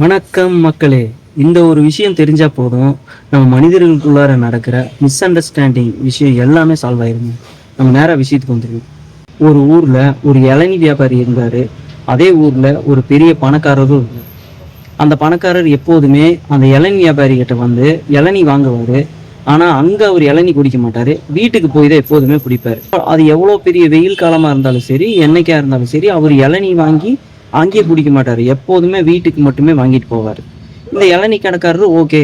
வணக்கம் மக்களே. இந்த ஒரு விஷயம் தெரிஞ்சா போதும், நம்ம மனிதர்களுக்குள்ளார நடக்கிற மிஸ் அண்டர்ஸ்டாண்டிங் விஷயம் எல்லாமே சால்வ் ஆயிருங்க. நம்ம நேராக விஷயத்துக்கு வந்துருக்கோம். ஒரு ஊர்ல ஒரு இளநீ வியாபாரி இருந்தாரு. அதே ஊர்ல ஒரு பெரிய பணக்காரரும் இருந்தார். அந்த பணக்காரர் எப்போதுமே அந்த இளநீ வியாபாரி கிட்ட வந்து இளநீ வாங்குவாரு. ஆனா அங்க அவர் இளநீ குடிக்க மாட்டாரு, வீட்டுக்கு போய் தான் எப்போதுமே குடிப்பாரு. அது எவ்வளோ பெரிய வெயில் காலமா இருந்தாலும் சரி, என்னைக்கா இருந்தாலும் சரி, அவர் இளநீ வாங்கி அங்கேயே குடிக்க மாட்டாரு, எப்போதுமே வீட்டுக்கு மட்டுமே வாங்கிட்டு போவார். இந்த இளநீ கடைக்காரரு ஓகே,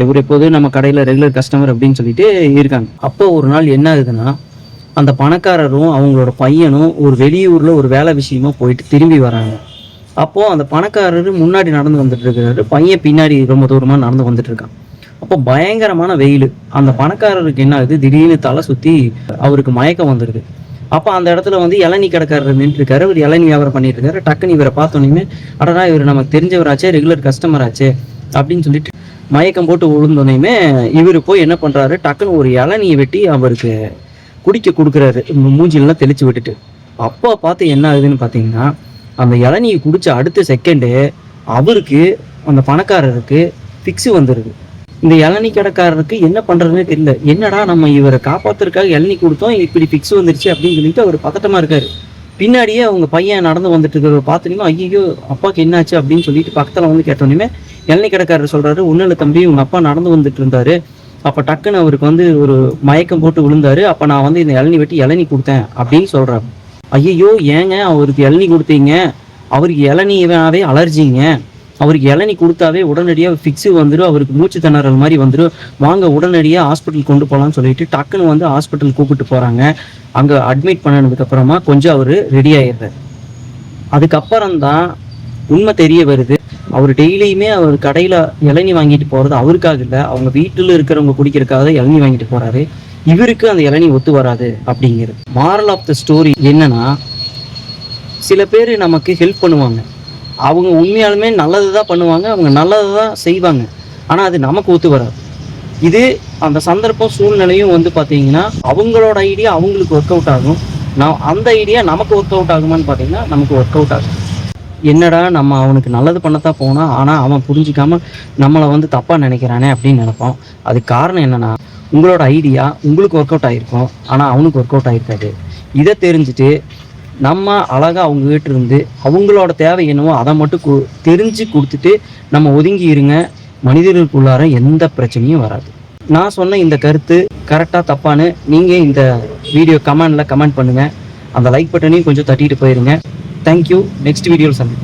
இவர் எப்போதும் நம்ம கடையில் ரெகுலர் கஸ்டமர் அப்படின்னு சொல்லிட்டு இருக்காங்க. அப்போ ஒரு நாள் என்ன ஆகுதுன்னா, அந்த பணக்காரரும் அவங்களோட பையனும் ஒரு வெளியூர்ல ஒரு வேலை விஷயமா போயிட்டு திரும்பி வராங்க. அப்போ அந்த பணக்காரரு முன்னாடி நடந்து வந்துட்டு இருக்காரு, பையன் பின்னாடி ரொம்ப தூரமா நடந்து வந்துட்டு இருக்கான். அப்போ பயங்கரமான வெயில். அந்த பணக்காரருக்கு என்ன ஆகுது, திடீர்னு தலை சுத்தி அவருக்கு மயக்கம் வந்துடுது. அப்போ அந்த இடத்துல வந்து இளநீ கடைக்காரர் நின்று இருக்காரு, இவர் இளநீ வியாபாரம் பண்ணிட்டு இருக்காரு. டக்குன்னு இவரை பார்த்தோன்னே, அடடா இவர் நமக்கு தெரிஞ்சவராச்சே, ரெகுலர் கஸ்டமர் ஆச்சே அப்படின்னு சொல்லிட்டு மயக்கம் போட்டு விழுந்தோனையுமே இவர் போய் என்ன பண்றாரு, டக்குன்னு ஒரு இளநியை வெட்டி அவருக்கு குடிக்க கொடுக்குறாரு, மூஞ்சிலாம் தெளிச்சு விட்டுட்டு. அப்போ பார்த்து என்ன ஆகுதுன்னு பார்த்தீங்கன்னா, அந்த இளநியை குடிச்ச அடுத்த செகண்டே அவருக்கு, அந்த பணக்காரருக்கு ஃபிக்ஸு வந்துடுது. இந்த இளநீ கடைக்காரருக்கு என்ன பண்றதுன்னே தெரியல. என்னடா நம்ம இவரை காப்பாத்துறதுக்காக இளநீ கொடுத்தோம், இப்படி ஃபிக்ஸ் வந்துருச்சு அப்படின்னு சொல்லிட்டு அவர் பதட்டமா இருக்காரு. பின்னாடியே அவங்க பையன் நடந்து வந்துட்டு இருக்கிற பார்த்துனீங்கன்னா, ஐயோ அப்பாவுக்கு என்னாச்சு அப்படின்னு சொல்லிட்டு பக்கத்துல வந்து கேட்டோன்னே இளநீ கடைக்காரர் சொல்றாரு, ஒன்றும் இல்லை தம்பி, உங்க அப்பா நடந்து வந்துட்டு இருந்தாரு, அப்ப டக்குன்னு அவருக்கு வந்து ஒரு மயக்கம் போட்டு விழுந்தாரு, அப்ப நான் வந்து இந்த இளநீ வெட்டி இளநீ கொடுத்தேன் அப்படின்னு சொல்றாரு. ஐயோ ஏங்க அவருக்கு இளநீ கொடுத்தீங்க, அவருக்கு இளநீவே அலர்ஜிங்க, அவருக்கு இளநீ கொடுத்தாவே உடனடியாக ஃபிக்ஸு வந்துடும், அவருக்கு மூச்சு திணறல் மாதிரி வந்துடும், வாங்க உடனடியாக ஹாஸ்பிட்டல் கொண்டு போகலான்னு சொல்லிட்டு டக்குன்னு வந்து ஹாஸ்பிட்டல் கூப்பிட்டு போகிறாங்க. அங்கே அட்மிட் பண்ணதுக்கப்புறமா கொஞ்சம் அவர் ரெடி ஆயிடுறாரு. அதுக்கப்புறம் தான் உண்மை தெரிய வருது, அவர் டெய்லியுமே அவர் கடையில் இளநீ வாங்கிட்டு போகிறது அவருக்காக இல்லை, அவங்க வீட்டில் இருக்கிறவங்க குடிக்கிறதுக்காக தான் இளநீ வாங்கிட்டு போகிறாரு. இவருக்கு அந்த இளநீ ஒத்து வராது அப்படிங்கிறது. மாரல் ஆஃப் த ஸ்டோரி என்னன்னா, சில பேர் நமக்கு ஹெல்ப் பண்ணுவாங்க, அவங்க உண்மையாலுமே நல்லது தான் பண்ணுவாங்க, அவங்க நல்லது தான் செய்வாங்க, ஆனால் அது நமக்கு ஒத்து வராது. இது அந்த சந்தர்ப்பம் சூழ்நிலையும் வந்து பார்த்தீங்கன்னா, அவங்களோட ஐடியா அவங்களுக்கு ஒர்க் அவுட் ஆகும், அந்த ஐடியா நமக்கு ஒர்க் அவுட் ஆகுமான்னு பார்த்தீங்கன்னா நமக்கு ஒர்க் அவுட் ஆகும். என்னடா நம்ம அவனுக்கு நல்லது பண்ணத்தான் போனால், ஆனால் அவன் புரிஞ்சிக்காம நம்மளை வந்து தப்பாக நினைக்கிறானே அப்படின்னு நினைப்போம். அதுக்கு காரணம் என்னென்னா, உங்களோட ஐடியா உங்களுக்கு ஒர்க் அவுட் ஆகிருக்கும், ஆனால் அவனுக்கு ஒர்க் அவுட் ஆகிருக்காது. இதை தெரிஞ்சுட்டு நம்ம அழகாக அவங்ககிட்ட இருந்து அவங்களோட தேவை என்னவோ அதை மட்டும் தெரிஞ்சு கொடுத்துட்டு நம்ம ஒதுங்கி இருங்க. மனிதர்களுக்குள்ளார எந்த பிரச்சனையும் வராது. நான் சொன்ன இந்த கருத்து கரெக்டாக தப்பான்னு நீங்கள் இந்த வீடியோ கமெண்ட் பண்ணுங்கள். அந்த லைக் பட்டனையும் கொஞ்சம் தட்டிட்டு போயிருங்க. தேங்க்யூ. நெக்ஸ்ட் வீடியோவில் சந்திப்போம்.